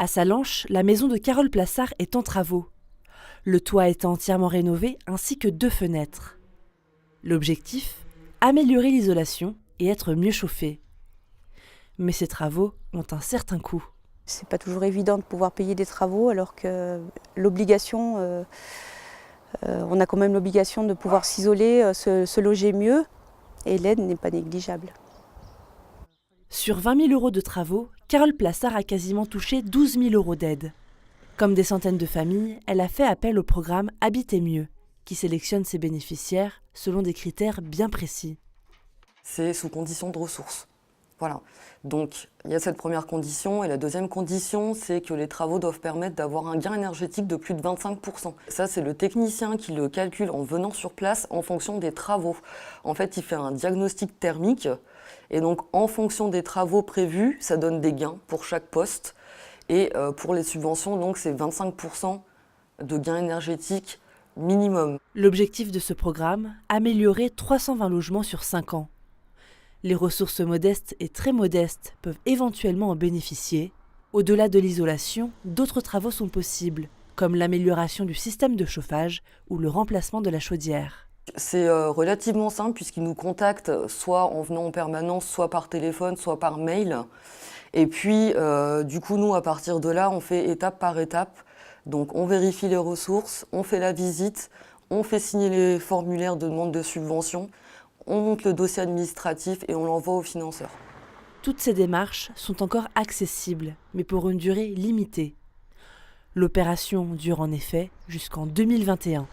À Salanches, la maison de Carole Plassard est en travaux. Le toit est entièrement rénové ainsi que 2 fenêtres. L'objectif ? Améliorer l'isolation et être mieux chauffé. Mais ces travaux ont un certain coût. C'est pas toujours évident de pouvoir payer des travaux alors que l'obligation, on a quand même l'obligation de pouvoir s'isoler, se loger mieux et l'aide n'est pas négligeable. Sur 20 000 € de travaux, Carole Plassard a quasiment touché 12 000 € d'aide. Comme des centaines de familles, elle a fait appel au programme Habiter mieux, qui sélectionne ses bénéficiaires selon des critères bien précis. C'est sous condition de ressources. Voilà. Donc, il y a cette première condition. Et la deuxième condition, c'est que les travaux doivent permettre d'avoir un gain énergétique de plus de 25%. Ça, c'est le technicien qui le calcule en venant sur place en fonction des travaux. En fait, il fait un diagnostic thermique. Et donc, en fonction des travaux prévus, ça donne des gains pour chaque poste. Et pour les subventions, donc, c'est 25% de gain énergétique minimum. L'objectif de ce programme, améliorer 320 logements sur 5 ans. Les ressources modestes et très modestes peuvent éventuellement en bénéficier. Au-delà de l'isolation, d'autres travaux sont possibles, comme l'amélioration du système de chauffage ou le remplacement de la chaudière. C'est relativement simple puisqu'ils nous contactent soit en venant en permanence, soit par téléphone, soit par mail. Et puis, du coup, nous, à partir de là, on fait étape par étape. Donc, on vérifie les ressources, on fait la visite, on fait signer les formulaires de demande de subvention, on monte le dossier administratif et on l'envoie aux financeurs. Toutes ces démarches sont encore accessibles, mais pour une durée limitée. L'opération dure en effet jusqu'en 2021.